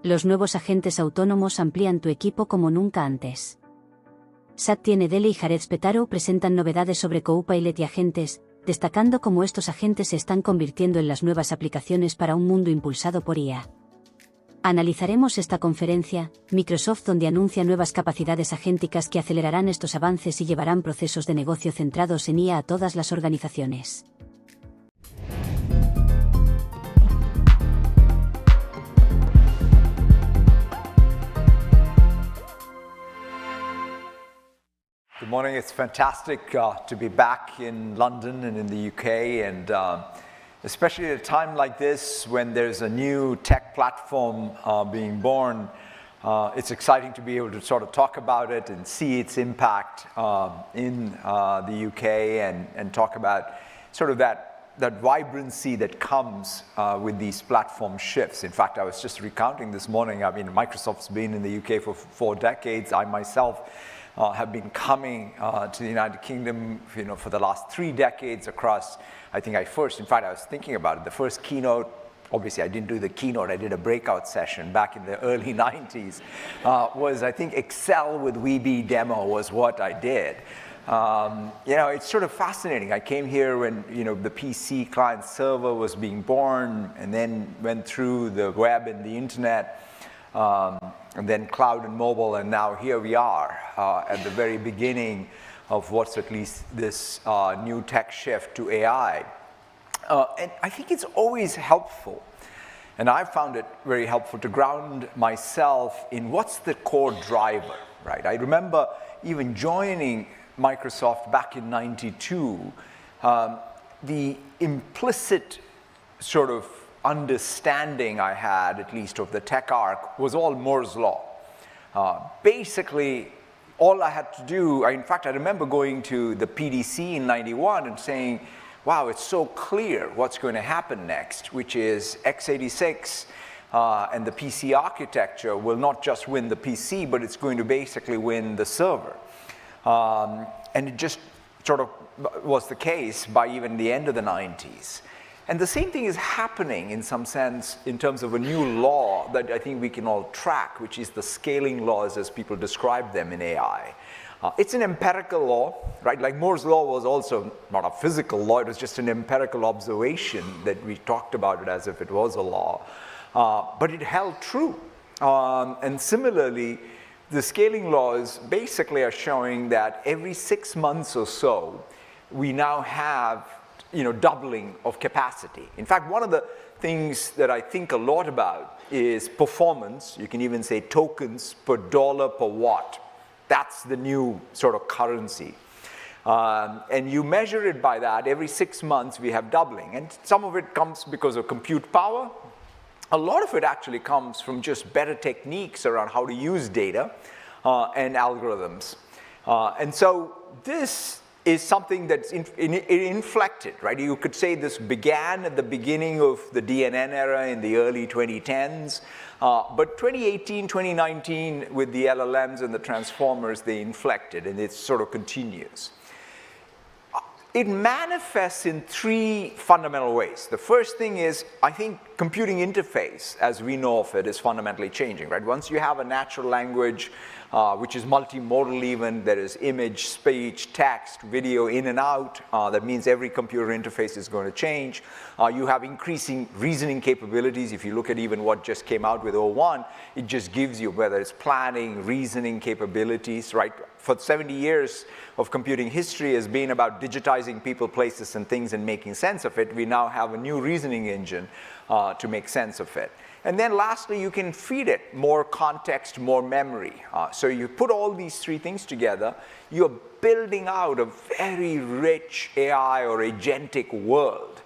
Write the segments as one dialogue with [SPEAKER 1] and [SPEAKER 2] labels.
[SPEAKER 1] Los nuevos agentes autónomos amplían tu equipo como nunca antes. Satya, Nadella y Spataro presentan novedades sobre Copilot y agentes, destacando cómo estos agentes se están convirtiendo en las nuevas aplicaciones para un mundo impulsado por IA. Analizaremos esta conferencia, Microsoft, donde anuncia nuevas capacidades agénticas que acelerarán estos avances y llevarán procesos de negocio centrados en IA a todas las organizaciones.
[SPEAKER 2] Good morning. It's fantastic to be back in London and in the UK, and especially at a time like this when there's a new tech platform being born. It's exciting to be able to sort of talk about it and see its impact in the UK and talk about sort of that vibrancy that comes with these platform shifts. In fact, I was just recounting this morning, I mean, Microsoft's been in the UK for 4 decades. I myself have been coming to the United Kingdom, for the last 3 decades across. I think in fact, I was thinking about it. The first keynote, obviously I didn't do the keynote, I did a breakout session back in the early 90s, was, I think, Excel with Weeby demo was what I did. It's sort of fascinating. I came here when, the PC client server was being born, and then went through the web and the internet, and then cloud and mobile, and now here we are at the very beginning of what's at least this new tech shift to AI. And I think it's always helpful, and I've found it very helpful to ground myself in what's the core driver, right? I remember even joining Microsoft back in '92, the implicit sort of understanding I had, at least of the tech arc, was all Moore's law. Basically, all I had to do, in fact, I remember going to the PDC in '91 and saying, wow, it's so clear what's going to happen next, which is x86 and the PC architecture will not just win the PC, but it's going to basically win the server. And it just sort of was the case by even the end of the 90s. And the same thing is happening in some sense in terms of a new law that I think we can all track, which is the scaling laws as people describe them in AI. It's an empirical law, right? Like Moore's law was also not a physical law, it was just an empirical observation that we talked about it as if it was a law. But it held true. And similarly, the scaling laws basically are showing that every 6 months or so, we now have doubling of capacity. In fact, one of the things that I think a lot about is performance. You can even say tokens per dollar per watt. That's the new sort of currency. And you measure it by that. Every 6 months we have doubling. And some of it comes because of compute power. A lot of it actually comes from just better techniques around how to use data and algorithms. And so this is something that's inflected, right? You could say this began at the beginning of the DNN era in the early 2010s, but 2018, 2019, with the LLMs and the transformers, they inflected, and it sort of continues. It manifests in 3 fundamental ways. The first thing is, I think computing interface, as we know of it, is fundamentally changing, right? Once you have a natural language, which is multimodal even, there is image, speech, text, video in and out. That means every computer interface is going to change. You have increasing reasoning capabilities. If you look at even what just came out with O1, it just gives you, whether it's planning, reasoning capabilities, right? For 70 years of computing history has been about digitizing people, places, and things and making sense of it. We now have a new reasoning engine to make sense of it. And then lastly, you can feed it more context, more memory. So you put all these 3 things together, you're building out a very rich AI or agentic world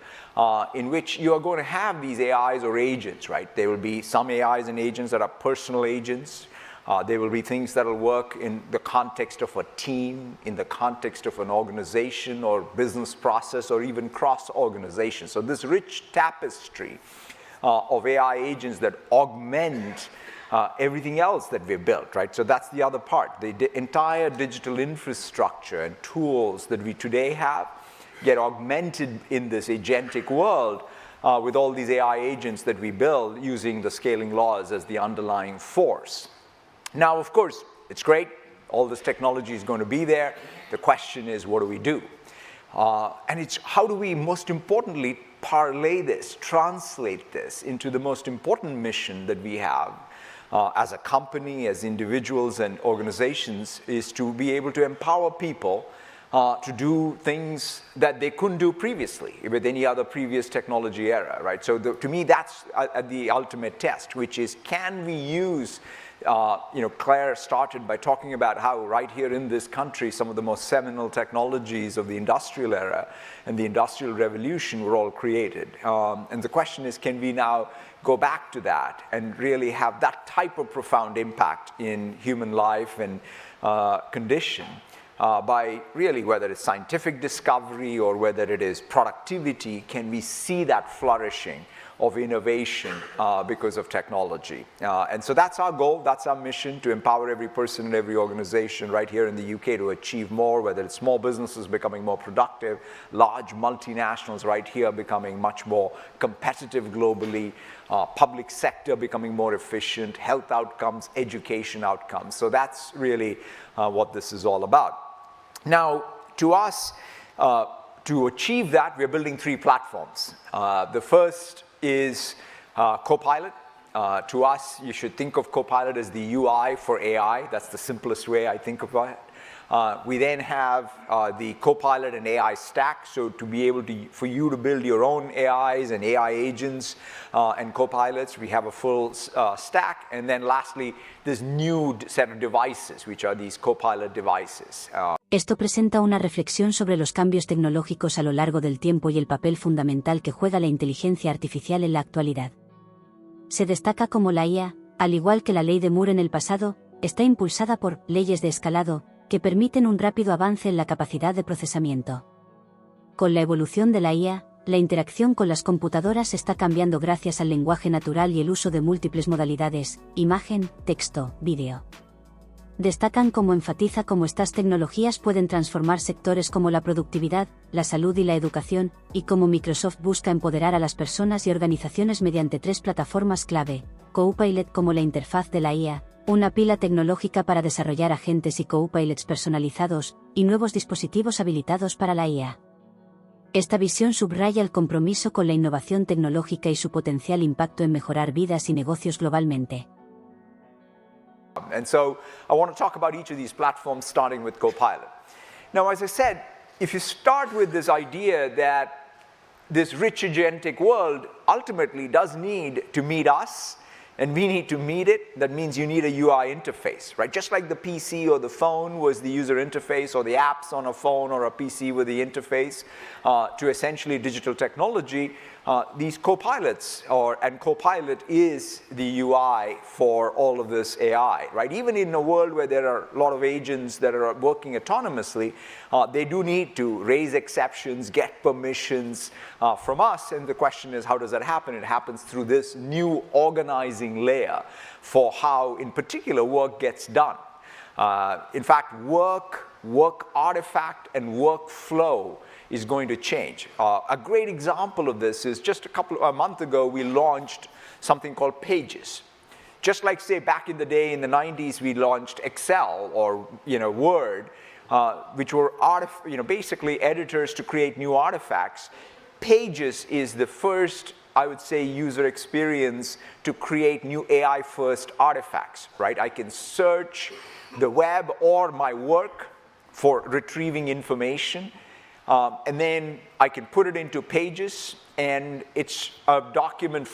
[SPEAKER 2] in which you are going to have these AIs or agents, right? There will be some AIs and agents that are personal agents. There will be things that will work in the context of a team, in the context of an organization or business process, or even cross-organization. So this rich tapestry of AI agents that augment everything else that we've built, right? So that's the other part. The entire digital infrastructure and tools that we today have get augmented in this agentic world with all these AI agents that we build using the scaling laws as the underlying force. Now, of course, it's great. All this technology is going to be there. The question is, what do we do? And it's how do we, most importantly, parlay this, translate this into the most important mission that we have as a company, as individuals and organizations, is to be able to empower people to do things that they couldn't do previously with any other previous technology era, right? So to me, that's the ultimate test, which is, can we use, Claire started by talking about how right here in this country, some of the most seminal technologies of the industrial era and the industrial revolution were all created. And the question is, can we now go back to that and really have that type of profound impact in human life and condition? By really, whether it's scientific discovery or whether it is productivity, can we see that flourishing of innovation because of technology? And so that's our goal, that's our mission, to empower every person and every organization right here in the UK to achieve more, whether it's small businesses becoming more productive, large multinationals right here becoming much more competitive globally, public sector becoming more efficient, health outcomes, education outcomes. So that's really what this is all about. Now, to us, to achieve that, we're building 3 platforms. The first is Copilot. To us, you should think of Copilot as the UI for AI. That's the simplest way I think about it. We then have the Copilot and AI stack, so to be able to, for you to build your own AIs and AI agents and Copilots, we have a full stack. And then lastly, this new set of devices, which are these Copilot devices.
[SPEAKER 1] Esto presenta una reflexión sobre los cambios tecnológicos a lo largo del tiempo y el papel fundamental que juega la inteligencia artificial en la actualidad. Se destaca como la IA, al igual que la ley de Moore en el pasado, está impulsada por leyes de escalado, que permiten un rápido avance en la capacidad de procesamiento. Con la evolución de la IA, la interacción con las computadoras está cambiando gracias al lenguaje natural y el uso de múltiples modalidades, imagen, texto, vídeo. Destacan cómo enfatiza cómo estas tecnologías pueden transformar sectores como la productividad, la salud y la educación, y cómo Microsoft busca empoderar a las personas y organizaciones mediante 3 plataformas clave: Copilot como la interfaz de la IA, una pila tecnológica para desarrollar agentes y copilots personalizados, y nuevos dispositivos habilitados para la IA. Esta visión subraya el compromiso con la innovación tecnológica y su potencial impacto en mejorar vidas y negocios globalmente.
[SPEAKER 2] And so I want to talk about each of these platforms, starting with Copilot. Now, as I said, if you start with this idea that this rich agentic world ultimately does need to meet us, and we need to meet it, that means you need a UI interface, right? Just like the PC or the phone was the user interface, or the apps on a phone or a PC were the interface to essentially digital technology, these Copilots, and Copilot is the UI for all of this AI, right? Even in a world where there are a lot of agents that are working autonomously, they do need to raise exceptions, get permissions from us, and the question is, how does that happen? It happens through this new organizing layer for how, in particular, work gets done. In fact, work artifact, and workflow is going to change. A great example of this is just a month ago, we launched something called Pages. Just like, say, back in the day in the 90s, we launched Excel or Word, which were basically editors to create new artifacts. Pages is the first, I would say, user experience to create new AI-first artifacts, right? I can search the web or my work for retrieving information, and then I can put it into Pages, and it's a document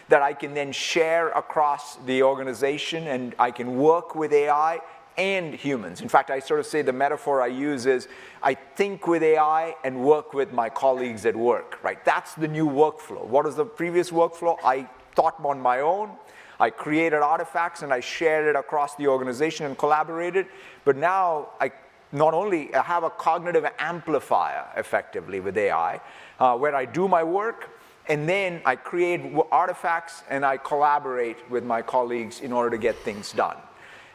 [SPEAKER 2] that I can then share across the organization, and I can work with AI and humans. In fact, I sort of say the metaphor I use is I think with AI and work with my colleagues at work, right? That's the new workflow. What is the previous workflow? I thought on my own, I created artifacts and I shared it across the organization and collaborated, but now I not only have a cognitive amplifier effectively with AI, where I do my work, and then I create artifacts and I collaborate with my colleagues in order to get things done.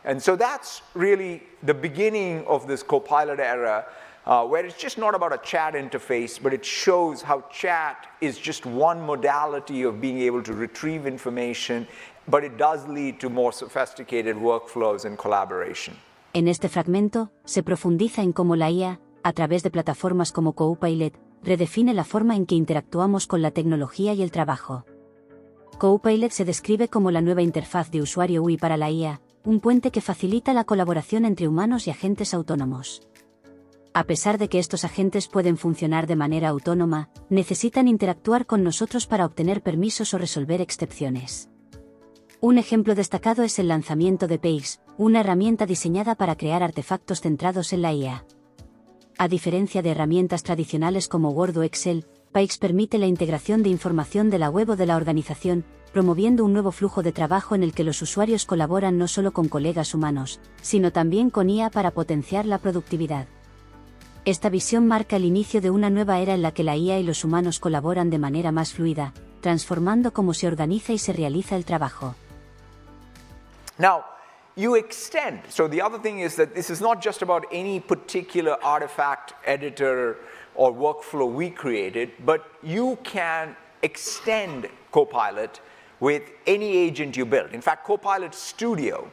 [SPEAKER 2] And so that's really the beginning of this Copilot era, where it's just not about a chat interface, but it shows how chat is just one modality of being able to retrieve information, but it does lead to more sophisticated workflows and collaboration.
[SPEAKER 1] En este fragmento, se profundiza en cómo la IA, a través de plataformas como Copilot, redefine la forma en que interactuamos con la tecnología y el trabajo. Copilot se describe como la nueva interfaz de usuario UI para la IA, un puente que facilita la colaboración entre humanos y agentes autónomos. A pesar de que estos agentes pueden funcionar de manera autónoma, necesitan interactuar con nosotros para obtener permisos o resolver excepciones. Un ejemplo destacado es el lanzamiento de Pages, una herramienta diseñada para crear artefactos centrados en la IA. A diferencia de herramientas tradicionales como Word o Excel, Pages permite la integración de información de la web o de la organización, promoviendo un nuevo flujo de trabajo en el que los usuarios colaboran no solo con colegas humanos, sino también con IA para potenciar la productividad. Esta visión marca el inicio de una nueva era en la que la IA y los humanos colaboran de manera más fluida, transformando cómo se organiza y se realiza el trabajo.
[SPEAKER 2] Now, you extend. So the other thing is that this is not just about any particular artifact, editor, or workflow we created, but you can extend Copilot with any agent you build. In fact, Copilot Studio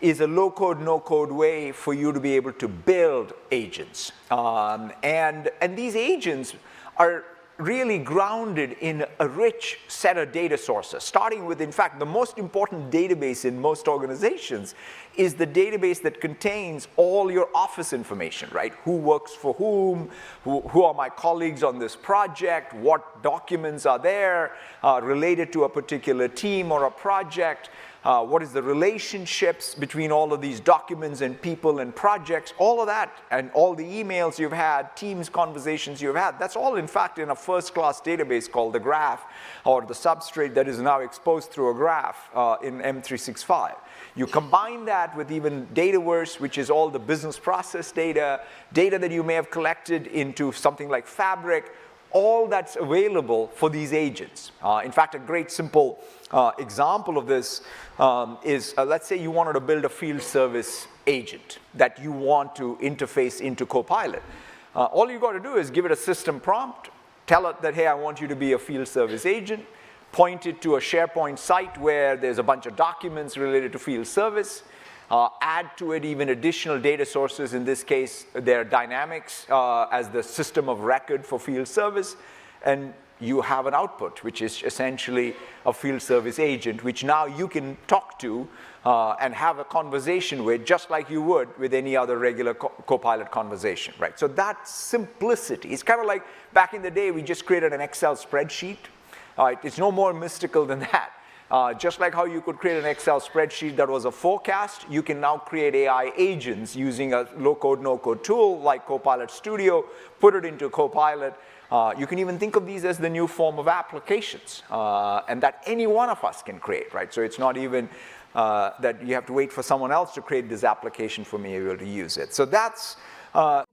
[SPEAKER 2] is a low-code, no-code way for you to be able to build agents. And these agents are really grounded in a rich set of data sources, starting with, in fact, the most important database in most organizations is the database that contains all your office information, right? Who works for whom, who are my colleagues on this project, what documents are there related to a particular team or a project, what is the relationships between all of these documents and people and projects, all of that, and all the emails you've had, Teams conversations you've had, that's all in fact in a first-class database called the graph, or the substrate that is now exposed through a graph in M365. You combine that with even Dataverse, which is all the business process data, data that you may have collected into something like Fabric, all that's available for these agents. In fact, a great simple example of this is, let's say you wanted to build a field service agent that you want to interface into Copilot. All you got to do is give it a system prompt, tell it that, hey, I want you to be a field service agent, point it to a SharePoint site where there's a bunch of documents related to field service, add to it even additional data sources, in this case, their Dynamics as the system of record for field service, and you have an output, which is essentially a field service agent, which now you can talk to and have a conversation with, just like you would with any other regular Copilot conversation, right? So that simplicity, it's kind of like back in the day, we just created an Excel spreadsheet. It's no more mystical than that. Just like how you could create an Excel spreadsheet that was a forecast, you can now create AI agents using a low-code, no-code tool like Copilot Studio, put it into Copilot. You can even think of these as the new form of applications, and that any one of us can create, right? So it's not even that you have to wait for someone else to create this application for me to be able to use it. So that's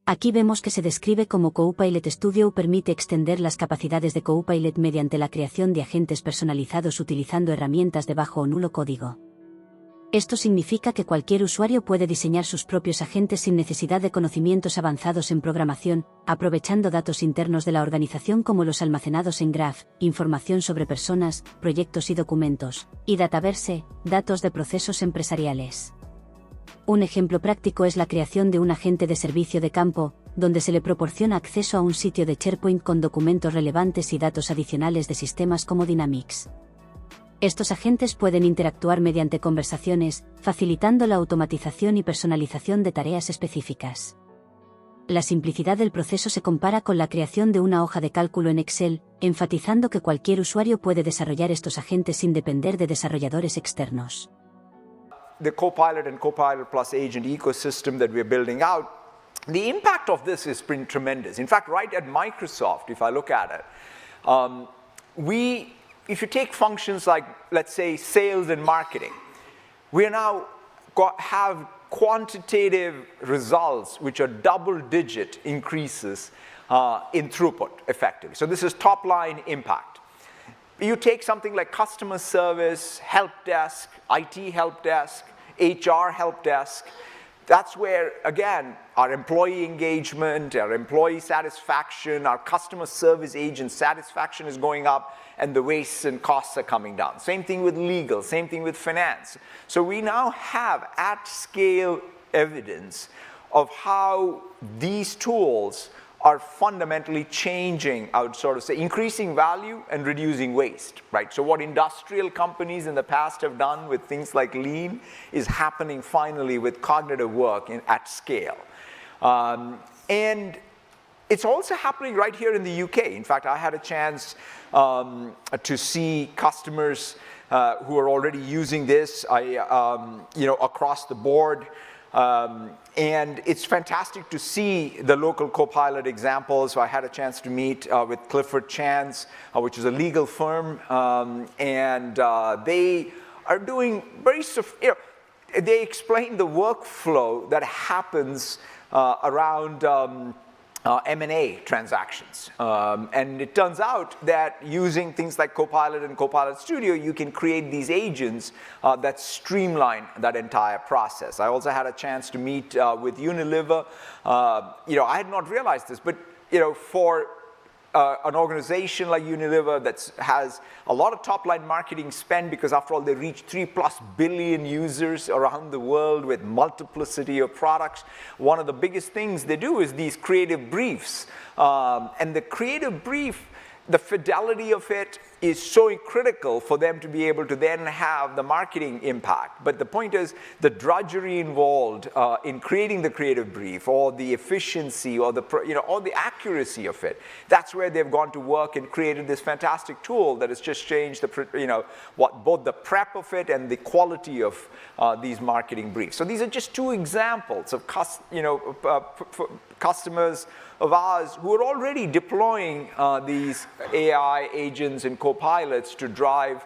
[SPEAKER 1] Aquí vemos que se describe como Copilot Studio permite extender las capacidades de Copilot mediante la creación de agentes personalizados utilizando herramientas de bajo o nulo código. Esto significa que cualquier usuario puede diseñar sus propios agentes sin necesidad de conocimientos avanzados en programación, aprovechando datos internos de la organización como los almacenados en Graph, información sobre personas, proyectos y documentos, y Dataverse, datos de procesos empresariales. Un ejemplo práctico es la creación de un agente de servicio de campo, donde se le proporciona acceso a un sitio de SharePoint con documentos relevantes y datos adicionales de sistemas como Dynamics. Estos agentes pueden interactuar mediante conversaciones, facilitando la automatización y personalización de tareas específicas. La simplicidad del proceso se compara con la creación de una hoja de cálculo en Excel, enfatizando que cualquier usuario puede desarrollar estos agentes sin depender de desarrolladores externos.
[SPEAKER 2] The Copilot and Copilot Plus agent ecosystem that we're building out, the impact of this has been tremendous. In fact, right at Microsoft, if I look at it, if you take functions like, let's say, sales and marketing, we now have quantitative results which are double-digit increases in throughput, effectively. So this is top-line impact. You take something like customer service, help desk, IT help desk, HR help desk, that's where, again, our employee engagement, our employee satisfaction, our customer service agent satisfaction is going up, and the wastes and costs are coming down. Same thing with legal, same thing with finance. So we now have at-scale evidence of how these tools are fundamentally changing, I would sort of say, increasing value and reducing waste, right? So what industrial companies in the past have done with things like lean is happening finally with cognitive work at scale. And it's also happening right here in the UK. In fact, I had a chance to see customers who are already using this, across the board. And it's fantastic to see the local Copilot examples. So I had a chance to meet with Clifford Chance, which is a legal firm, and they are doing very, they explain the workflow that happens around M&A transactions. And it turns out that using things like Copilot and Copilot Studio, you can create these agents that streamline that entire process. I also had a chance to meet with Unilever. I had not realized this, but for an organization like Unilever that has a lot of top-line marketing spend, because after all they reach 3+ billion users around the world with multiplicity of products, one of the biggest things they do is these creative briefs. And the creative brief, the fidelity of it is so critical for them to be able to then have the marketing impact. But the point is the drudgery involved in creating the creative brief, or the efficiency, or the accuracy of it. That's where they've gone to work and created this fantastic tool that has just changed both the prep of it and the quality of these marketing briefs. So these are just two examples of customers of ours who are already deploying these AI agents and copilots to drive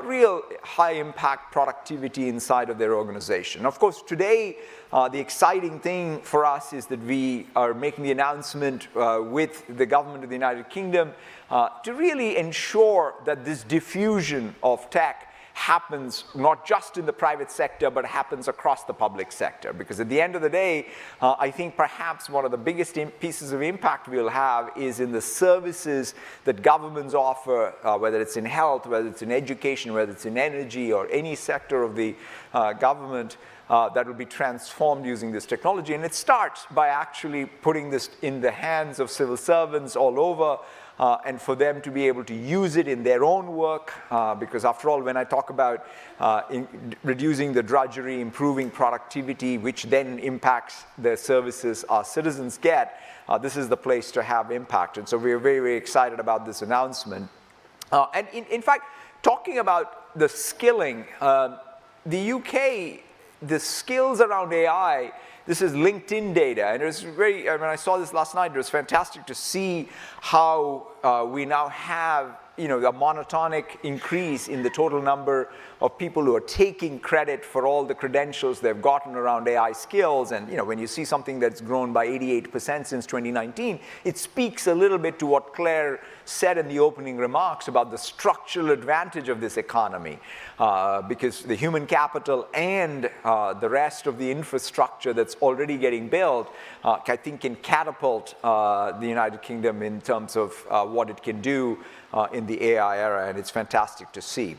[SPEAKER 2] real high-impact productivity inside of their organization. Of course, today, the exciting thing for us is that we are making the announcement with the government of the United Kingdom to really ensure that this diffusion of tech happens not just in the private sector, but happens across the public sector. Because at the end of the day, I think perhaps one of the biggest pieces of impact we'll have is in the services that governments offer, whether it's in health, whether it's in education, whether it's in energy, or any sector of the government that will be transformed using this technology. And it starts by actually putting this in the hands of civil servants all over, and for them to be able to use it in their own work, because after all, when I talk about reducing the drudgery, improving productivity, which then impacts the services our citizens get, this is the place to have impact. And so we're very, very excited about this announcement. And in fact, talking about the skilling, the UK, the skills around AI, this is LinkedIn data, and it was very, when I saw this last night, it was fantastic to see how we now have a monotonic increase in the total number of people who are taking credit for all the credentials they've gotten around AI skills. And when you see something that's grown by 88% since 2019, it speaks a little bit to what Claire said in the opening remarks about the structural advantage of this economy, because the human capital and the rest of the infrastructure that's already getting built, I think can catapult the United Kingdom in terms of what it can do in the AI era, and it's fantastic to see.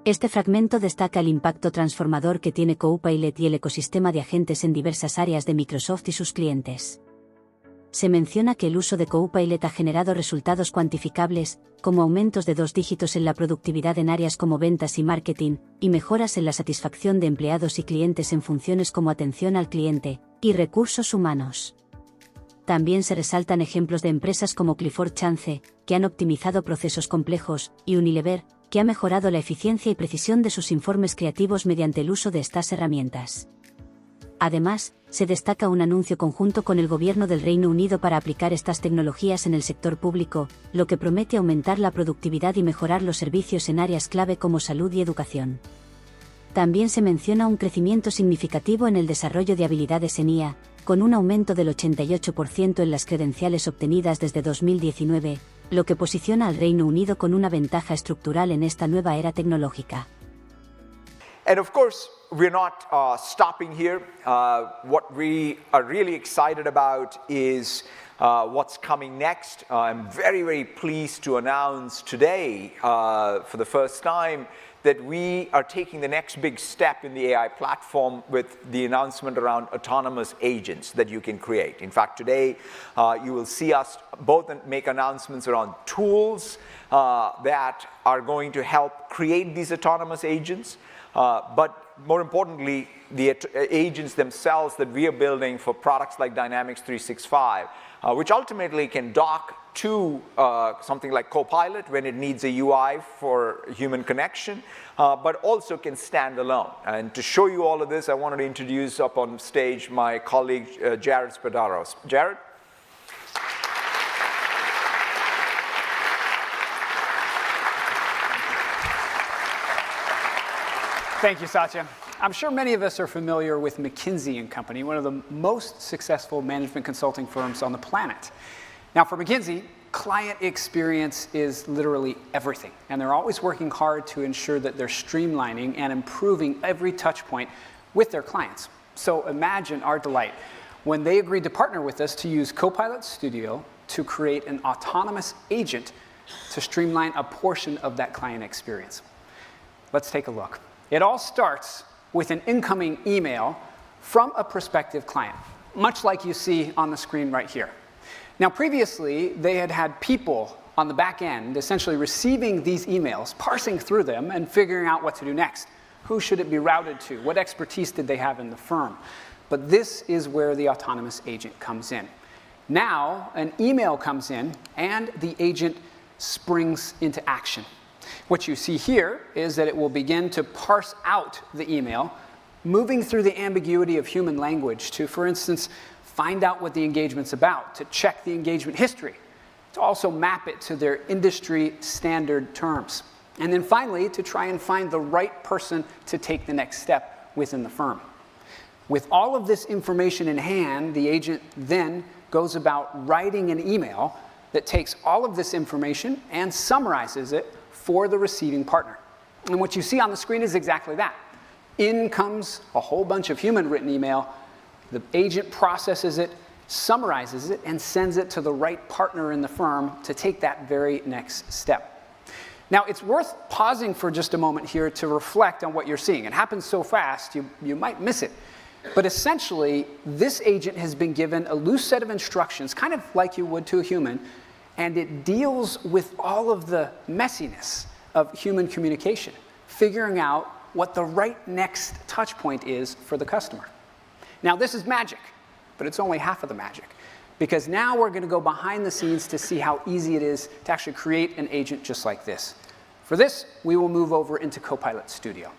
[SPEAKER 1] Este fragmento destaca el impacto transformador que tiene Copilot y el ecosistema de agentes en diversas áreas de Microsoft y sus clientes. Se menciona que el uso de Copilot ha generado resultados cuantificables, como aumentos de 2 dígitos en la productividad en áreas como ventas y marketing, y mejoras en la satisfacción de empleados y clientes en funciones como atención al cliente y recursos humanos. También se resaltan ejemplos de empresas como Clifford Chance, que han optimizado procesos complejos, y Unilever, que ha mejorado la eficiencia y precisión de sus informes creativos mediante el uso de estas herramientas. Además, se destaca un anuncio conjunto con el Gobierno del Reino Unido para aplicar estas tecnologías en el sector público, lo que promete aumentar la productividad y mejorar los servicios en áreas clave como salud y educación. También se menciona un crecimiento significativo en el desarrollo de habilidades en IA, con un aumento del 88% en las credenciales obtenidas desde 2019, lo que posiciona al Reino Unido con una ventaja estructural en esta nueva era tecnológica.
[SPEAKER 2] And of course, we're not stopping here. What we are really excited about is what's coming next. I'm very, very pleased to announce today, for the first time, that we are taking the next big step in the AI platform with the announcement around autonomous agents that you can create. In fact, today you will see us both make announcements around tools that are going to help create these autonomous agents, but more importantly, the agents themselves that we are building for products like Dynamics 365, which ultimately can dock to something like Copilot when it needs a UI for human connection, but also can stand alone. And to show you all of this, I wanted to introduce up on stage my colleague, Jared Spataro. Jared?
[SPEAKER 3] Thank you, Satya. I'm sure many of us are familiar with McKinsey & Company, one of the most successful management consulting firms on the planet. Now, for McKinsey, client experience is literally everything, and they're always working hard to ensure that they're streamlining and improving every touch point with their clients. So imagine our delight when they agreed to partner with us to use Copilot Studio to create an autonomous agent to streamline a portion of that client experience. Let's take a look. It all starts with an incoming email from a prospective client, much like you see on the screen right here. Now, previously, they had people on the back end essentially receiving these emails, parsing through them, and figuring out what to do next. Who should it be routed to? What expertise did they have in the firm? But this is where the autonomous agent comes in. Now, an email comes in, and the agent springs into action. What you see here is that it will begin to parse out the email, moving through the ambiguity of human language to, for instance, find out what the engagement's about, to check the engagement history, to also map it to their industry standard terms, and then finally to try and find the right person to take the next step within the firm. With all of this information in hand, the agent then goes about writing an email that takes all of this information and summarizes it for the receiving partner. And what you see on the screen is exactly that. In comes a whole bunch of human-written email. The agent processes it, summarizes it, and sends it to the right partner in the firm to take that very next step. Now, it's worth pausing for just a moment here to reflect on what you're seeing. It happens so fast, you might miss it. But essentially, this agent has been given a loose set of instructions, kind of like you would to a human, and it deals with all of the messiness of human communication, figuring out what the right next touch point is for the customer. Now, this is magic, but it's only half of the magic, because now we're going to go behind the scenes to see how easy it is to actually create an agent just like this. For this, we will move over into Copilot Studio.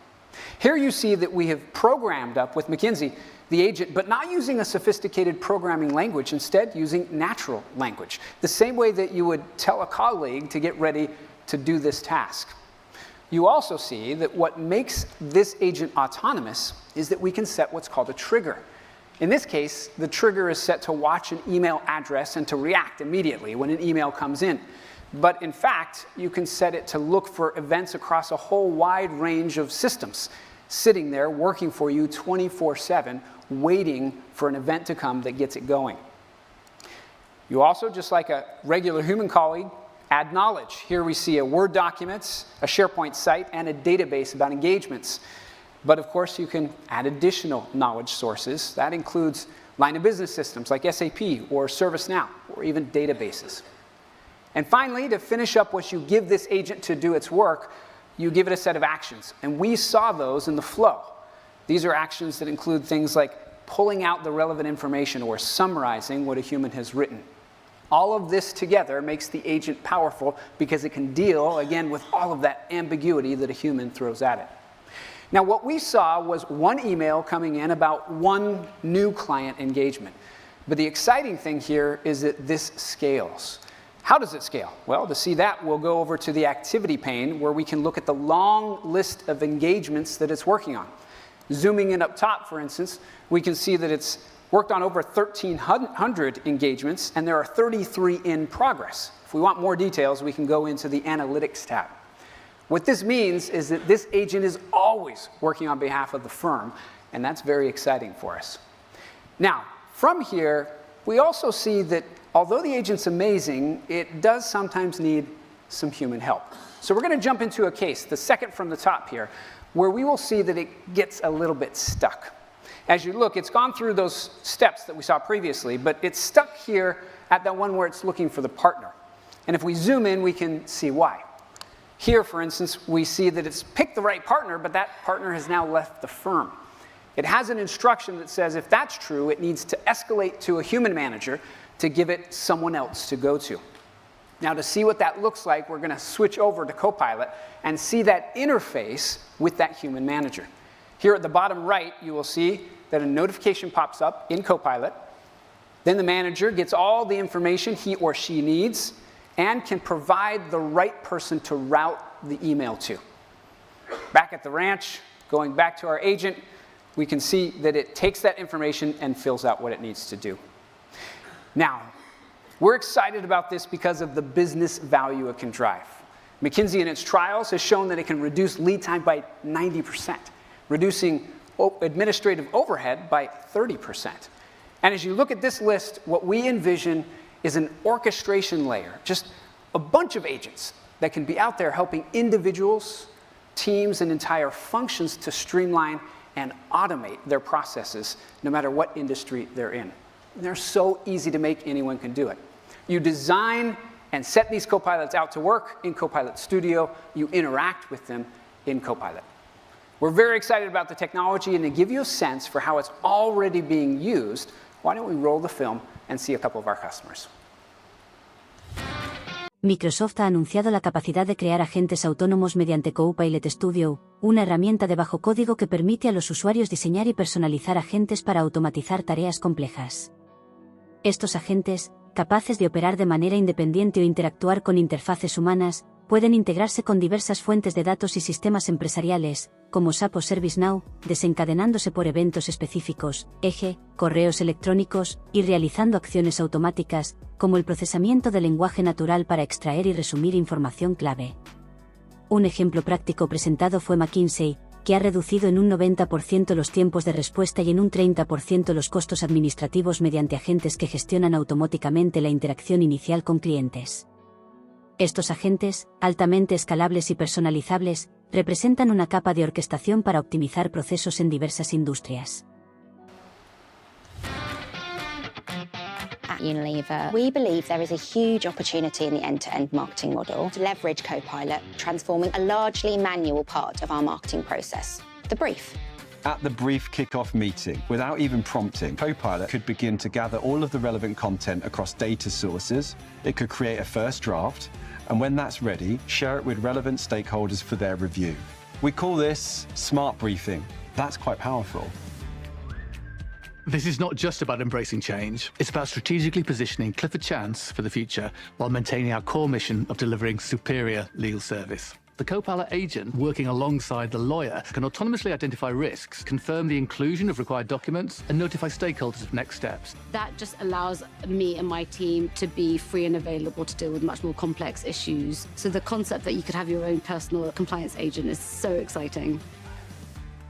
[SPEAKER 3] Here you see that we have programmed up with McKinsey the agent, but not using a sophisticated programming language, instead using natural language, the same way that you would tell a colleague to get ready to do this task. You also see that what makes this agent autonomous is that we can set what's called a trigger. In this case, the trigger is set to watch an email address and to react immediately when an email comes in. But in fact, you can set it to look for events across a whole wide range of systems, sitting there working for you 24/7, waiting for an event to come that gets it going. You also, just like a regular human colleague, add knowledge. Here we see a Word document, a SharePoint site, and a database about engagements. But of course, you can add additional knowledge sources. That includes line of business systems like SAP or ServiceNow, or even databases. And finally, to finish up what you give this agent to do its work, you give it a set of actions. And we saw those in the flow. These are actions that include things like pulling out the relevant information or summarizing what a human has written. All of this together makes the agent powerful because it can deal, again, with all of that ambiguity that a human throws at it. Now, what we saw was one email coming in about one new client engagement. But the exciting thing here is that this scales. How does it scale? Well, to see that, we'll go over to the activity pane where we can look at the long list of engagements that it's working on. Zooming in up top, for instance, we can see that it's worked on over 1,300 engagements, and there are 33 in progress. If we want more details, we can go into the Analytics tab. What this means is that this agent is always working on behalf of the firm, and that's very exciting for us. Now, from here, we also see that although the agent's amazing, it does sometimes need some human help. So we're going to jump into a case, the second from the top here, where we will see that it gets a little bit stuck. As you look, it's gone through those steps that we saw previously, but it's stuck here at that one where it's looking for the partner. And if we zoom in, we can see why. Here, for instance, we see that it's picked the right partner, but that partner has now left the firm. It has an instruction that says if that's true, it needs to escalate to a human manager to give it someone else to go to. Now, to see what that looks like, we're going to switch over to Copilot and see that interface with that human manager. Here at the bottom right, you will see that a notification pops up in Copilot. Then the manager gets all the information he or she needs and can provide the right person to route the email to. Back at the ranch, going back to our agent, we can see that it takes that information and fills out what it needs to do. Now, we're excited about this because of the business value it can drive. McKinsey in its trials has shown that it can reduce lead time by 90%, reducing administrative overhead by 30%. And as you look at this list, what we envision is an orchestration layer, just a bunch of agents that can be out there helping individuals, teams, and entire functions to streamline and automate their processes, no matter what industry they're in. And they're so easy to make, anyone can do it. You design and set these copilots out to work in Copilot Studio. You interact with them in Copilot. We're very excited about the technology, and to give you a sense for how it's already being used, why don't we roll the film and see a couple of our customers.
[SPEAKER 1] Microsoft ha anunciado la capacidad de crear agentes autónomos mediante Copilot Studio, una herramienta de bajo código que permite a los usuarios diseñar y personalizar agentes para automatizar tareas complejas. Estos agentes, capaces de operar de manera independiente o interactuar con interfaces humanas, pueden integrarse con diversas fuentes de datos y sistemas empresariales, como SAP o ServiceNow, desencadenándose por eventos específicos, eje, correos electrónicos, y realizando acciones automáticas, como el procesamiento de lenguaje natural para extraer y resumir información clave. Un ejemplo práctico presentado fue McKinsey, que ha reducido en un 90% los tiempos de respuesta y en un 30% los costos administrativos mediante agentes que gestionan automáticamente la interacción inicial con clientes. Estos agentes, altamente escalables y personalizables, representan una capa de orquestación para optimizar procesos en diversas industrias.
[SPEAKER 4] At Unilever, we believe there is a huge opportunity in the end-to-end marketing model to leverage Copilot, transforming a largely manual part of our marketing process, the brief.
[SPEAKER 5] At the brief kick-off meeting, without even prompting, Copilot could begin to gather all of the relevant content across data sources. It could create a first draft, and when that's ready, share it with relevant stakeholders for their review. We call this smart briefing. That's quite powerful.
[SPEAKER 6] This is not just about embracing change. It's about strategically positioning Clifford Chance for the future while maintaining our core mission of delivering superior legal service. The Copilot agent, working alongside the lawyer, can autonomously identify risks, confirm the inclusion of required documents, and notify stakeholders of next steps.
[SPEAKER 7] That just allows me and my team to be free and available to deal with much more complex issues. So the concept that you could have your own personal compliance agent is so exciting.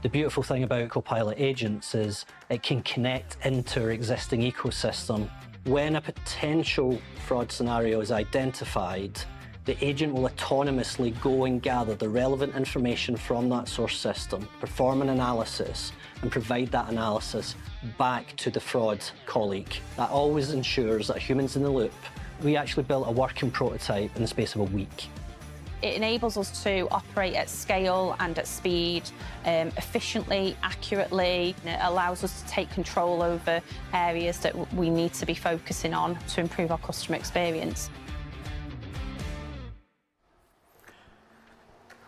[SPEAKER 8] The beautiful thing about Copilot agents is it can connect into our existing ecosystem. When a potential fraud scenario is identified, the agent will autonomously go and gather the relevant information from that source system, perform an analysis, and provide that analysis back to the fraud colleague. That always ensures that a human's in the loop. We actually built a working prototype in the space of a week.
[SPEAKER 9] It enables us to operate at scale and at speed, efficiently, accurately. It allows us to take control over areas that we need to be focusing on to improve our customer experience.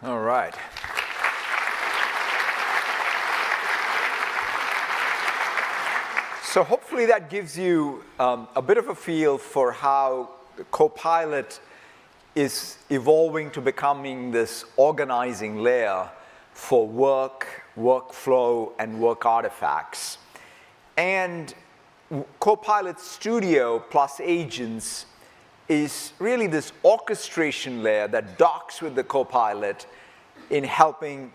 [SPEAKER 2] All right. So hopefully that gives you a bit of a feel for how the Copilot is evolving to becoming this organizing layer for work, workflow, and work artifacts. And Copilot Studio plus agents is really this orchestration layer that docks with the Copilot in helping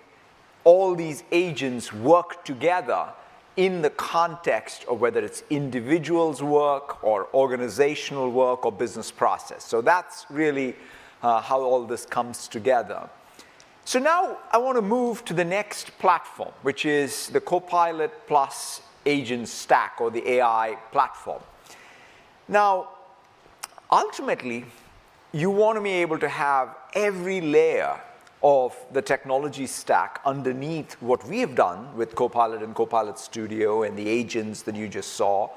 [SPEAKER 2] all these agents work together in the context of whether it's individuals' work or organizational work or business process. So that's really how all this comes together. So now I want to move to the next platform, which is the Copilot Plus Agent Stack, or the AI platform. Now, ultimately, you want to be able to have every layer of the technology stack underneath what we have done with Copilot and Copilot Studio and the agents that you just saw,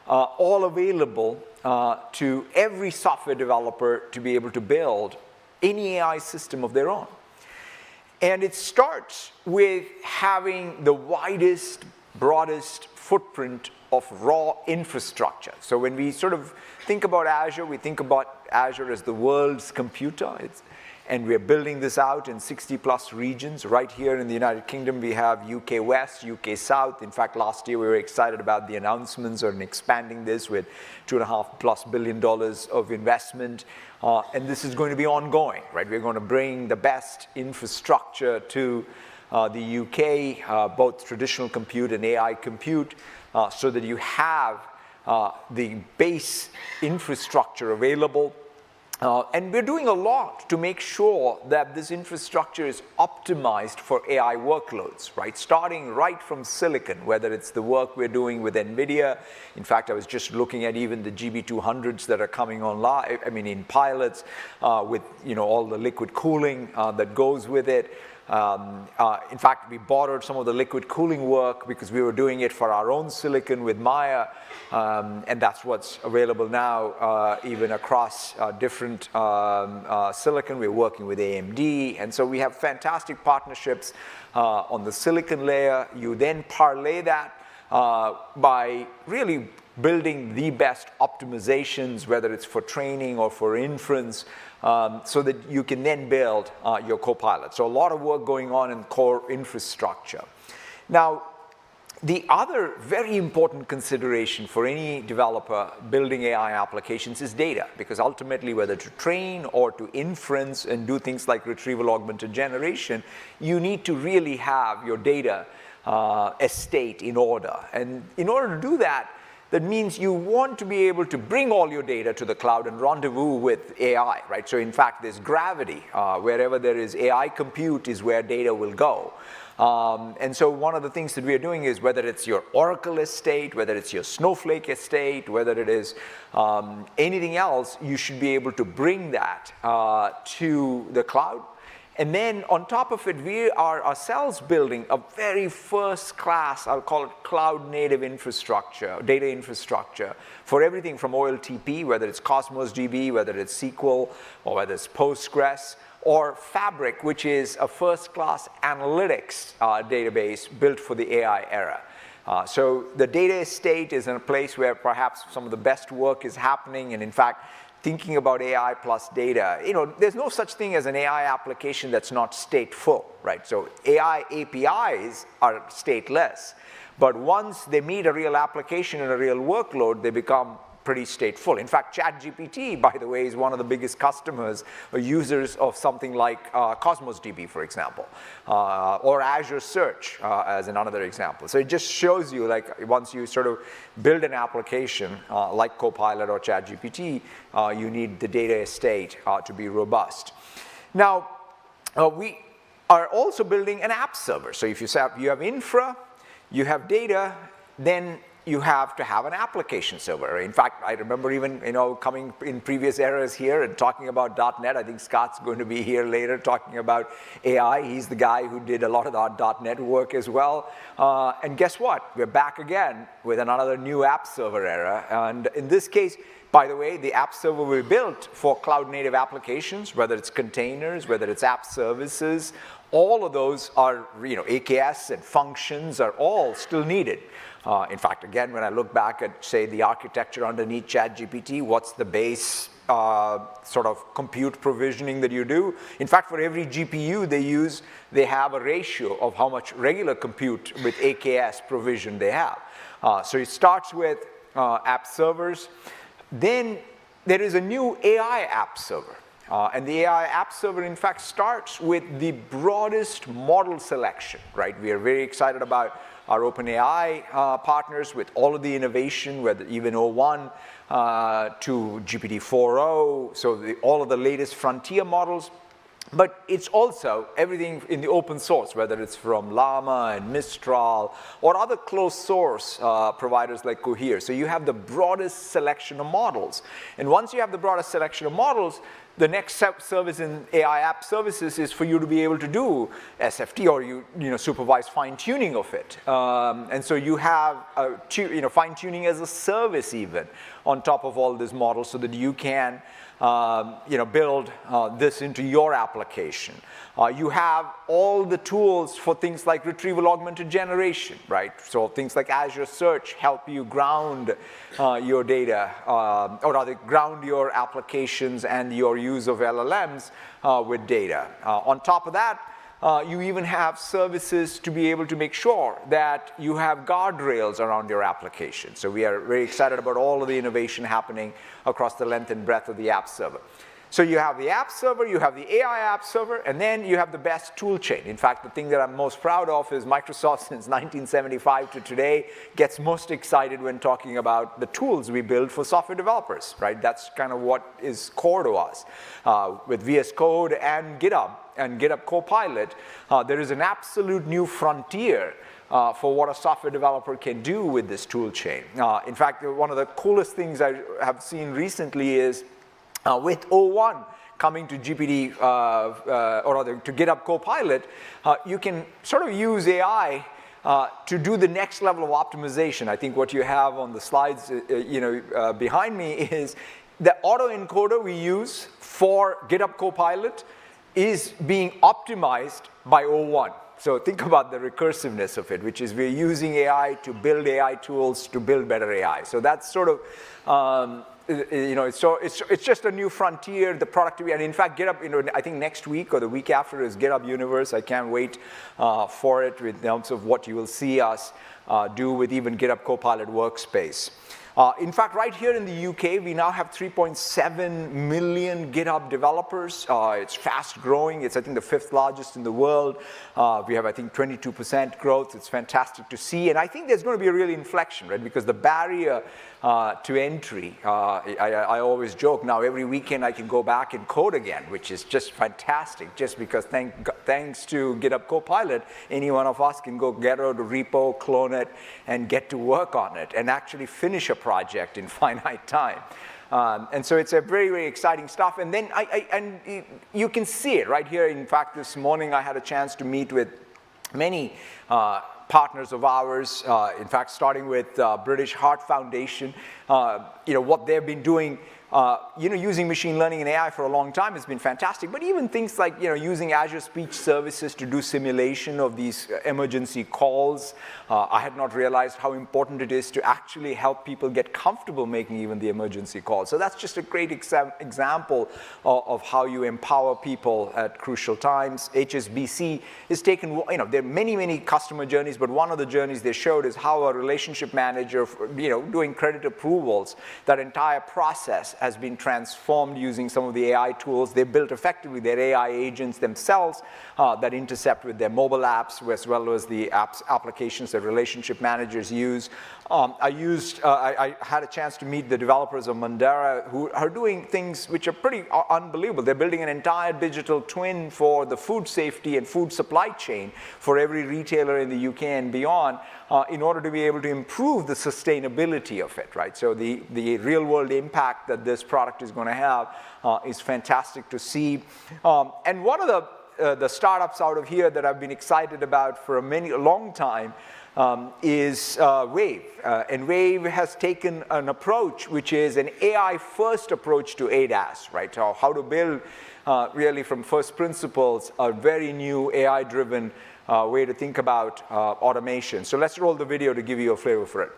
[SPEAKER 2] all available to every software developer to be able to build any AI system of their own. And it starts with having the widest, broadest footprint of raw infrastructure. So when we sort of think about Azure, we think about Azure as the world's computer. And we're building this out in 60+ regions. Right here in the United Kingdom, we have UK West, UK South. In fact, last year we were excited about the announcements on expanding this with $2.5+ billion of investment. And this is going to be ongoing, right? We're going to bring the best infrastructure to the UK, both traditional compute and AI compute, so that you have the base infrastructure available. And we're doing a lot to make sure that this infrastructure is optimized for AI workloads, right? Starting right from silicon, whether it's the work we're doing with NVIDIA. In fact, I was just looking at even the GB200s that are coming online, I mean, in pilots, with all the liquid cooling that goes with it. In fact, we borrowed some of the liquid cooling work because we were doing it for our own silicon with Maya, and that's what's available now, even across different silicon. We're working with AMD, and so we have fantastic partnerships on the silicon layer. You then parlay that by really building the best optimizations, whether it's for training or for inference, so that you can then build your Copilot. So a lot of work going on in core infrastructure. Now, the other very important consideration for any developer building AI applications is data, because ultimately, whether to train or to inference and do things like retrieval augmented generation, you need to really have your data estate in order. And in order to do that, that means you want to be able to bring all your data to the cloud and rendezvous with AI, right? So in fact, there's gravity. Wherever there is AI compute is where data will go. And so one of the things that we are doing is, whether it's your Oracle estate, whether it's your Snowflake estate, whether it is anything else, you should be able to bring that to the cloud. And then on top of it, we are ourselves building a very first class, I'll call it cloud native infrastructure, data infrastructure, for everything from OLTP, whether it's Cosmos DB, whether it's SQL, or whether it's Postgres, or Fabric, which is a first class analytics database built for the AI era. So the data estate is in a place where perhaps some of the best work is happening, and in fact, thinking about AI plus data, there's no such thing as an AI application that's not stateful, right? So AI APIs are stateless, but once they meet a real application and a real workload, they become pretty stateful. In fact, ChatGPT, by the way, is one of the biggest customers or users of something like Cosmos DB, for example, or Azure Search as another example. So it just shows you, like, once you sort of build an application like Copilot or ChatGPT, you need the data estate to be robust. Now, we are also building an app server. So if you have infra, you have data, then you have to have an application server. In fact, I remember even coming in previous eras here and talking about .NET. I think Scott's going to be here later talking about AI. He's the guy who did a lot of our .NET work as well. And guess what? We're back again with another new app server era. And in this case, by the way, the app server we built for cloud native applications, whether it's containers, whether it's app services, all of those are, AKS and functions are all still needed. In fact, again, when I look back at, say, the architecture underneath ChatGPT, what's the base sort of compute provisioning that you do? In fact, for every GPU they have a ratio of how much regular compute with AKS provision they have. So it starts with app servers. Then there is a new AI app server. And the AI app server, in fact, starts with the broadest model selection, right? We are very excited about our OpenAI partners with all of the innovation, whether even o1 to GPT-4o, so all of the latest frontier models. But it's also everything in the open source, whether it's from Llama and Mistral or other closed source providers like Cohere. So you have the broadest selection of models. And once you have the broadest selection of models, the next service in AI app services is for you to be able to do SFT or supervise fine-tuning of it. And so you have fine-tuning as a service even on top of all these models so that you can build this into your application. You have all the tools for things like retrieval augmented generation, right? So things like Azure Search help you ground your data, or rather ground your applications and your use of LLMs with data. On top of that, you even have services to be able to make sure that you have guardrails around your application. So we are very excited about all of the innovation happening across the length and breadth of the app server. So you have the app server, you have the AI app server, and then you have the best tool chain. In fact, the thing that I'm most proud of is Microsoft since 1975 to today gets most excited when talking about the tools we build for software developers, right? That's kind of what is core to us. With VS Code and GitHub Copilot, there is an absolute new frontier for what a software developer can do with this tool chain. In fact, one of the coolest things I have seen recently is with o1 coming to GPT, or rather to GitHub Copilot, you can sort of use AI to do the next level of optimization. I think what you have on the slides behind me is the autoencoder we use for GitHub Copilot is being optimized by o1. So think about the recursiveness of it, which is we're using AI to build AI tools to build better AI. So that's sort of it's just a new frontier, the productivity, and in fact, GitHub, I think next week or the week after is GitHub Universe. I can't wait for it in terms of what you will see us do with even GitHub Copilot Workspace. In fact, right here in the UK, we now have 3.7 million GitHub developers. It's fast growing. It's, I think, the 5th largest in the world. We have, I think, 22% growth. It's fantastic to see. And I think there's going to be a real inflection, right? Because the barrier to entry, I always joke, now every weekend I can go back and code again, which is just fantastic, just because thanks to GitHub Copilot, any one of us can go get out a repo, clone it, and get to work on it, and actually finish a project in finite time. And so it's a very, very exciting stuff. And then you can see it right here. In fact, this morning I had a chance to meet with many partners of ours, in fact, starting with British Heart Foundation. What they've been doing, using machine learning and AI for a long time has been fantastic. But even things like, using Azure Speech Services to do simulation of these emergency calls. I had not realized how important it is to actually help people get comfortable making even the emergency calls. So that's just a great example of how you empower people at crucial times. HSBC is taken, there are many, many customer journeys, but one of the journeys they showed is how a relationship manager, doing credit approvals, that entire process has been transformed using some of the AI tools. They built effectively their AI agents themselves that intercept with their mobile apps as well as the applications that relationship managers use. I had a chance to meet the developers of Nadella who are doing things which are pretty unbelievable. They're building an entire digital twin for the food safety and food supply chain for every retailer in the UK and beyond in order to be able to improve the sustainability of it, right? So the real world impact that this product is going to have is fantastic to see. And one of the startups out of here that I've been excited about for a long time is Wave. And Wave has taken an approach which is an AI-first approach to ADAS, right? So how to build really from first principles a very new AI-driven way to think about automation. So let's roll the video to give you a flavor for it.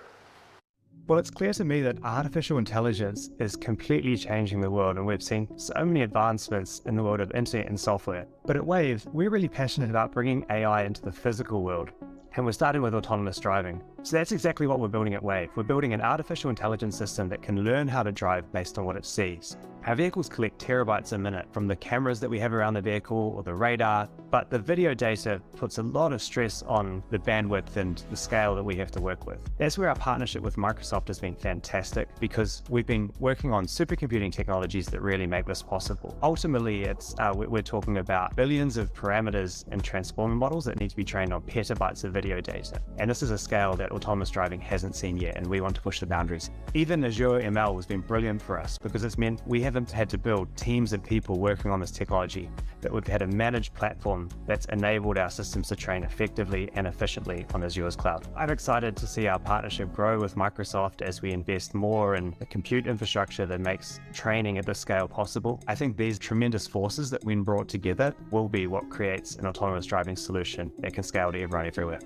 [SPEAKER 10] Well, it's clear to me that artificial intelligence is completely changing the world, and we've seen so many advancements in the world of internet and software. But at Wave, we're really passionate about bringing AI into the physical world, and we're starting with autonomous driving. So that's exactly what we're building at Wave. We're building an artificial intelligence system that can learn how to drive based on what it sees. Our vehicles collect terabytes a minute from the cameras that we have around the vehicle or the radar, but the video data puts a lot of stress on the bandwidth and the scale that we have to work with. That's where our partnership with Microsoft has been fantastic, because we've been working on supercomputing technologies that really make this possible. Ultimately, we're talking about billions of parameters and transformer models that need to be trained on petabytes of video data. And this is a scale that autonomous driving hasn't seen yet, and we want to push the boundaries. Even Azure ML has been brilliant for us, because it's meant we haven't had to build teams of people working on this technology, but we've had a managed platform that's enabled our systems to train effectively and efficiently on Azure's cloud. I'm excited to see our partnership grow with Microsoft as we invest more in the compute infrastructure that makes training at this scale possible. I think these tremendous forces that, when brought together, will be what creates an autonomous driving solution that can scale to everyone everywhere.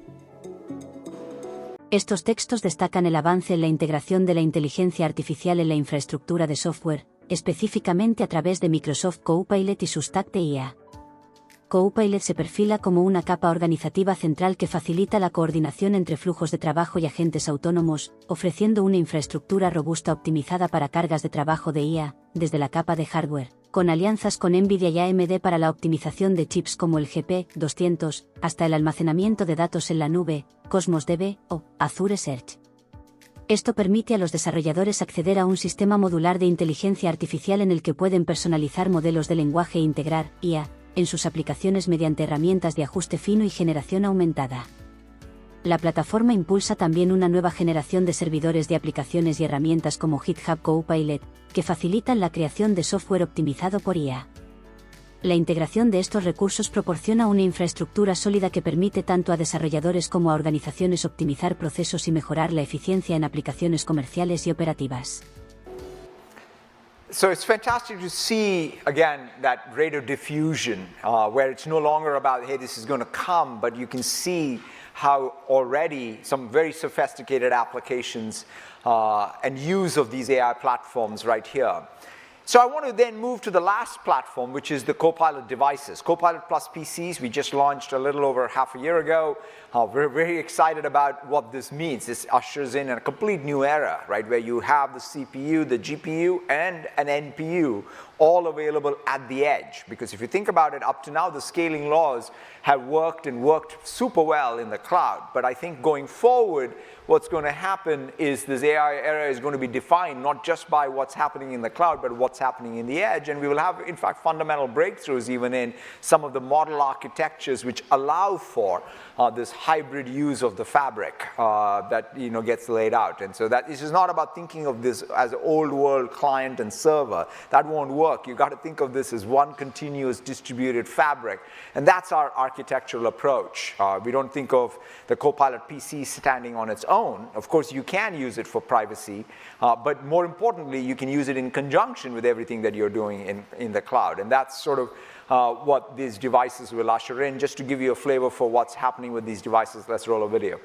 [SPEAKER 1] Estos textos destacan el avance en la integración de la inteligencia artificial en la infraestructura de software, específicamente a través de Microsoft Copilot y su stack de IA. Copilot se perfila como una capa organizativa central que facilita la coordinación entre flujos de trabajo y agentes autónomos, ofreciendo una infraestructura robusta optimizada para cargas de trabajo de IA, desde la capa de hardware, con alianzas con NVIDIA y AMD para la optimización de chips como el GP200, hasta el almacenamiento de datos en la nube, Cosmos DB o Azure Search. Esto permite a los desarrolladores acceder a un sistema modular de inteligencia artificial en el que pueden personalizar modelos de lenguaje e integrar IA en sus aplicaciones mediante herramientas de ajuste fino y generación aumentada. La plataforma impulsa también una nueva generación de servidores de aplicaciones y herramientas como GitHub Copilot, que facilitan la creación de software optimizado por IA. La integración de estos recursos proporciona una infraestructura sólida que permite tanto a desarrolladores como a organizaciones optimizar procesos y mejorar la eficiencia en aplicaciones comerciales y operativas.
[SPEAKER 2] So it's fantastic to see, again, that rate of diffusion, where it's no longer about, hey, this is going to come, but you can see how already some very sophisticated applications and use of these AI platforms right here. So I want to then move to the last platform, which is the Copilot devices. Copilot PCs, we just launched a little over half a year ago. We're very excited about what this means. This ushers in a complete new era, right, where you have the CPU, the GPU, and an NPU all available at the edge. Because if you think about it, up to now, the scaling laws have worked and worked super well in the cloud. But I think going forward, what's going to happen is this AI era is going to be defined not just by what's happening in the cloud, but what's happening in the edge. And we will have, in fact, fundamental breakthroughs even in some of the model architectures which allow for this hybrid use of the fabric that gets laid out. And so that this is not about thinking of this as old world client and server. That won't work. You've got to think of this as one continuous distributed fabric. And that's our architectural approach. We don't think of the Copilot PC standing on its own. Of course, you can use it for privacy, but more importantly, you can use it in conjunction with everything that you're doing in the cloud. And that's sort of what these devices will usher in. Just to give you a flavor for what's happening with these devices, let's roll a video.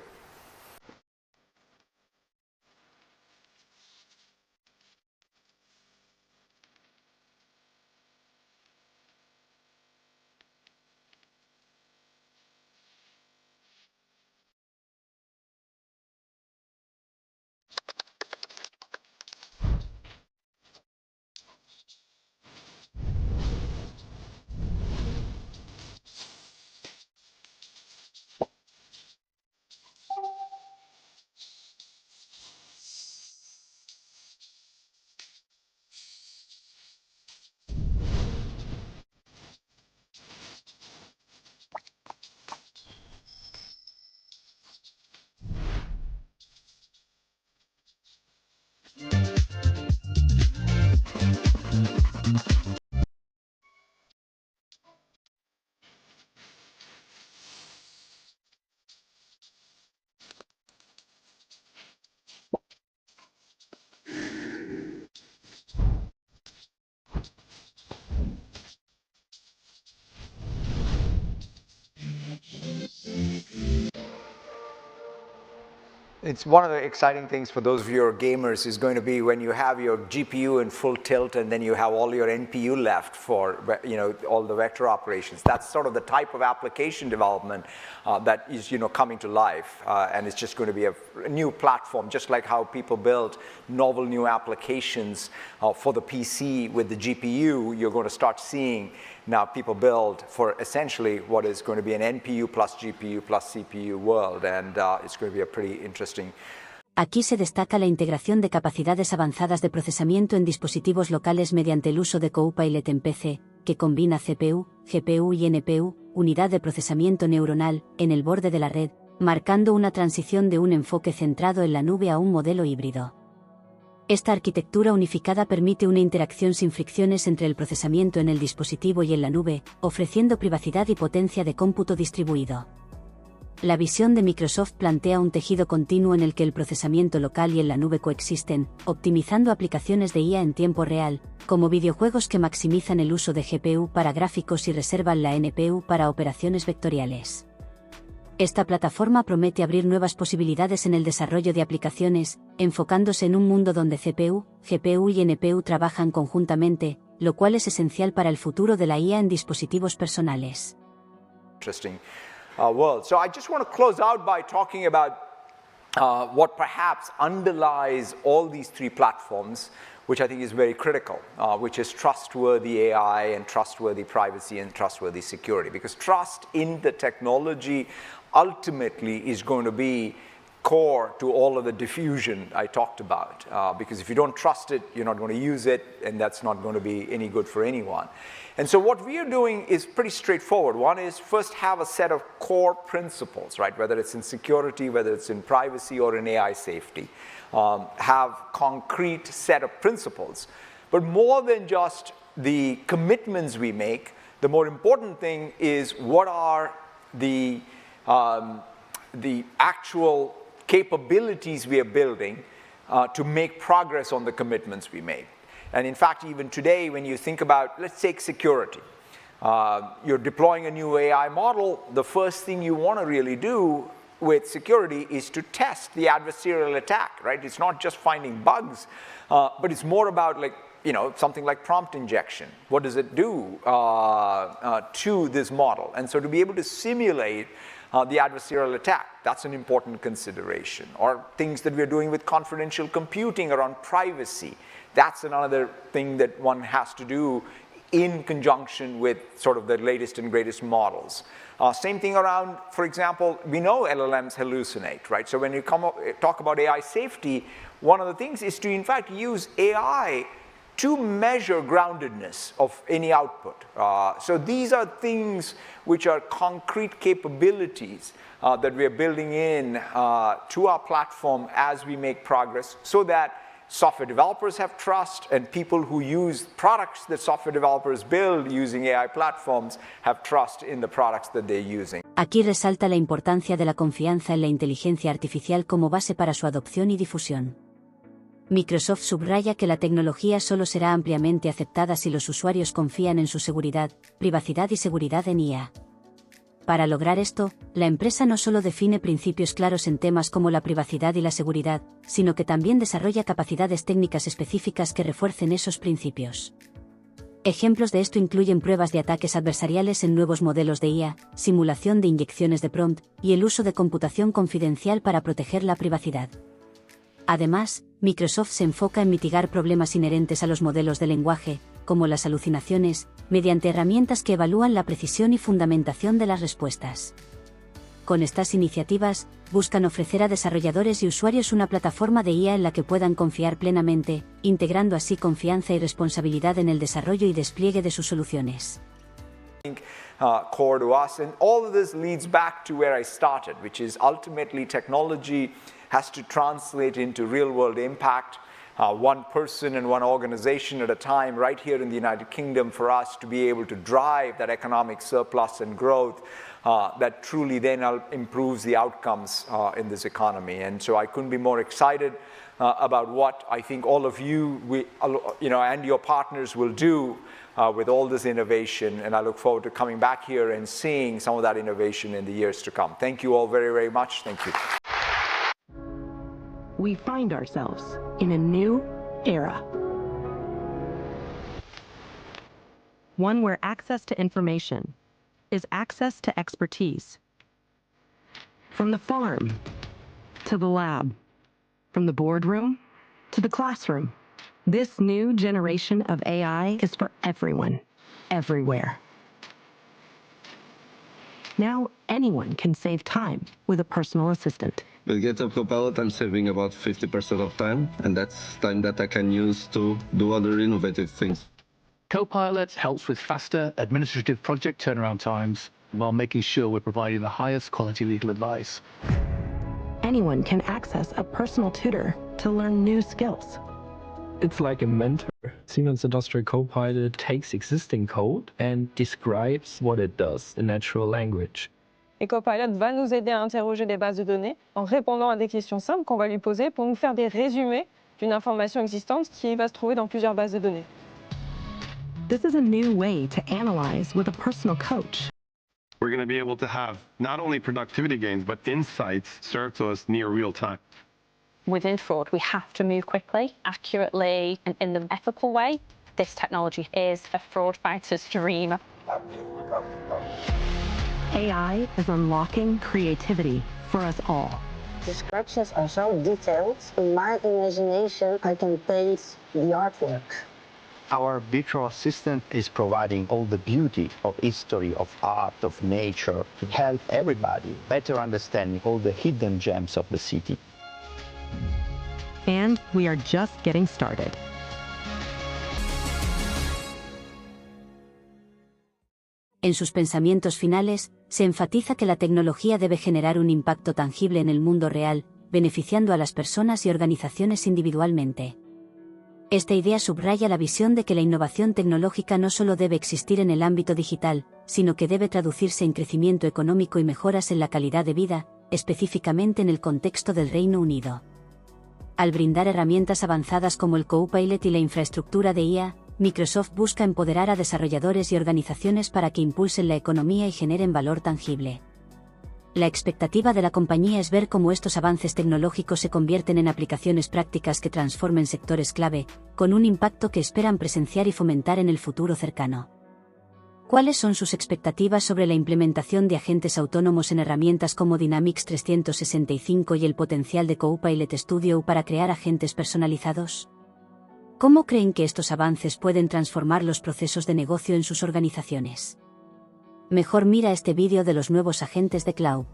[SPEAKER 2] It's one of the exciting things for those of you who are gamers is going to be when you have your GPU in full tilt and then you have all your NPU left for all the vector operations. That's sort of the type of application development that is coming to life, and it's just going to be a new platform, just like how people build novel new applications for the PC with the GPU. You're going to start seeing now people build for essentially what is going to be an NPU plus GPU plus CPU world, and it's going to be a pretty interesting.
[SPEAKER 1] Aquí se destaca la integración de capacidades avanzadas de procesamiento en dispositivos locales mediante el uso de Copilot en PC, que combina CPU, GPU y NPU, unidad de procesamiento neuronal, en el borde de la red, marcando una transición de un enfoque centrado en la nube a un modelo híbrido. Esta arquitectura unificada permite una interacción sin fricciones entre el procesamiento en el dispositivo y en la nube, ofreciendo privacidad y potencia de cómputo distribuido. La visión de Microsoft plantea un tejido continuo en el que el procesamiento local y en la nube coexisten, optimizando aplicaciones de IA en tiempo real, como videojuegos que maximizan el uso de GPU para gráficos y reservan la NPU para operaciones vectoriales. Esta plataforma promete abrir nuevas posibilidades en el desarrollo de aplicaciones, enfocándose en un mundo donde CPU, GPU y NPU trabajan conjuntamente, lo cual es esencial para el futuro de la IA en dispositivos personales.
[SPEAKER 2] Interesting world. So I just want to close out by talking about what perhaps underlies all these three platforms, which I think is very critical, which is trustworthy AI and trustworthy privacy and trustworthy security. Because trust in the technology ultimately is going to be core to all of the diffusion I talked about. Because if you don't trust it, you're not going to use it, and that's not going to be any good for anyone. And so what we are doing is pretty straightforward. One is first have a set of core principles, right? Whether it's in security, whether it's in privacy or in AI safety. Have concrete set of principles. But more than just the commitments we make, the more important thing is what are the actual capabilities we are building to make progress on the commitments we made. And in fact, even today, when you think about, let's take security. You're deploying a new AI model, the first thing you want to really do with security is to test the adversarial attack, right? It's not just finding bugs, but it's more about something like prompt injection. What does it do to this model? And so to be able to simulate the adversarial attack, that's an important consideration. Or things that we're doing with confidential computing around privacy. That's another thing that one has to do in conjunction with sort of the latest and greatest models. Same thing around, for example, we know LLMs hallucinate, right? So when you talk about AI safety, one of the things is to in fact use AI to measure groundedness of any output. So these are things which are concrete capabilities that we are building in to our platform as we make progress so that software developers have trust and people who use products that software developers build using AI platforms have trust in the products that they're using.
[SPEAKER 1] Aquí resalta la importancia de la confianza en la inteligencia artificial como base para su adopción y difusión. Microsoft subraya que la tecnología solo será ampliamente aceptada si los usuarios confían en su seguridad, privacidad y seguridad en IA. Para lograr esto, la empresa no solo define principios claros en temas como la privacidad y la seguridad, sino que también desarrolla capacidades técnicas específicas que refuercen esos principios. Ejemplos de esto incluyen pruebas de ataques adversariales en nuevos modelos de IA, simulación de inyecciones de prompt, y el uso de computación confidencial para proteger la privacidad. Además, Microsoft se enfoca en mitigar problemas inherentes a los modelos de lenguaje, como las alucinaciones, mediante herramientas que evalúan la precisión y fundamentación de las respuestas. Con estas iniciativas, buscan ofrecer a desarrolladores y usuarios una plataforma de IA en la que puedan confiar plenamente, integrando así confianza y responsabilidad en el desarrollo y despliegue de sus soluciones.
[SPEAKER 2] Core to us, and all of this leads back to where I started, which is ultimately technology has to translate into real-world impact, one person and one organization at a time right here in the United Kingdom for us to be able to drive that economic surplus and growth that truly then improves the outcomes in this economy. And so I couldn't be more excited about what I think all of you, and your partners will do with all this innovation, and I look forward to coming back here and seeing some of that innovation in the years to come. Thank you all very, very much. Thank you.
[SPEAKER 11] we find ourselves in a new era. One where access to information is access to expertise. From the farm to the lab, from the boardroom to the classroom, this new generation of AI is for everyone, everywhere. Now anyone can save time with a personal assistant.
[SPEAKER 12] With GitHub Copilot, I'm saving about 50% of time, and that's time that I can use to do other innovative things.
[SPEAKER 6] Copilot helps with faster administrative project turnaround times while making sure we're providing the highest quality legal advice.
[SPEAKER 11] Anyone can access a personal tutor to learn new skills.
[SPEAKER 13] It's like a mentor. Siemens Industrial Copilot takes existing code and describes what it does in natural language.
[SPEAKER 14] Et Copilot va nous aider à interroger des bases de données en répondant à des questions simples qu'on va lui poser pour nous faire des résumés d'une information existante qui va se trouver dans plusieurs bases de données.
[SPEAKER 11] This is a new way to analyze with a personal coach.
[SPEAKER 5] We're going to be able to have not only productivity gains, but insights served to us near real time.
[SPEAKER 9] Within fraud, we have to move quickly, accurately, and in the ethical way. This technology is a fraud fighter's dream.
[SPEAKER 11] AI is unlocking creativity for us all.
[SPEAKER 15] Descriptions are so detailed, in my imagination, I can paint the artwork.
[SPEAKER 16] Our virtual assistant is providing all the beauty of history, of art, of nature, to help everybody better understand all the hidden gems of the city.
[SPEAKER 11] And we are just getting started.
[SPEAKER 1] En sus pensamientos finales, se enfatiza que la tecnología debe generar un impacto tangible en el mundo real, beneficiando a las personas y organizaciones individualmente. Esta idea subraya la visión de que la innovación tecnológica no solo debe existir en el ámbito digital, sino que debe traducirse en crecimiento económico y mejoras en la calidad de vida, específicamente en el contexto del Reino Unido. Al brindar herramientas avanzadas como el Copilot y la infraestructura de IA, Microsoft busca empoderar a desarrolladores y organizaciones para que impulsen la economía y generen valor tangible. La expectativa de la compañía es ver cómo estos avances tecnológicos se convierten en aplicaciones prácticas que transformen sectores clave, con un impacto que esperan presenciar y fomentar en el futuro cercano. ¿Cuáles son sus expectativas sobre la implementación de agentes autónomos en herramientas como Dynamics 365 y el potencial de Copilot Studio para crear agentes personalizados? ¿Cómo creen que estos avances pueden transformar los procesos de negocio en sus organizaciones? Mejor mira este vídeo de los nuevos agentes de cloud.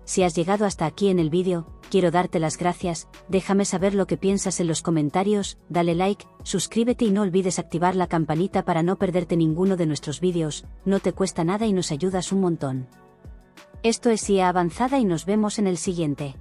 [SPEAKER 1] Si has llegado hasta aquí en el vídeo, quiero darte las gracias, déjame saber lo que piensas en los comentarios, dale like, suscríbete y no olvides activar la campanita para no perderte ninguno de nuestros vídeos, no te cuesta nada y nos ayudas un montón. Esto es IA Avanzada y nos vemos en el siguiente.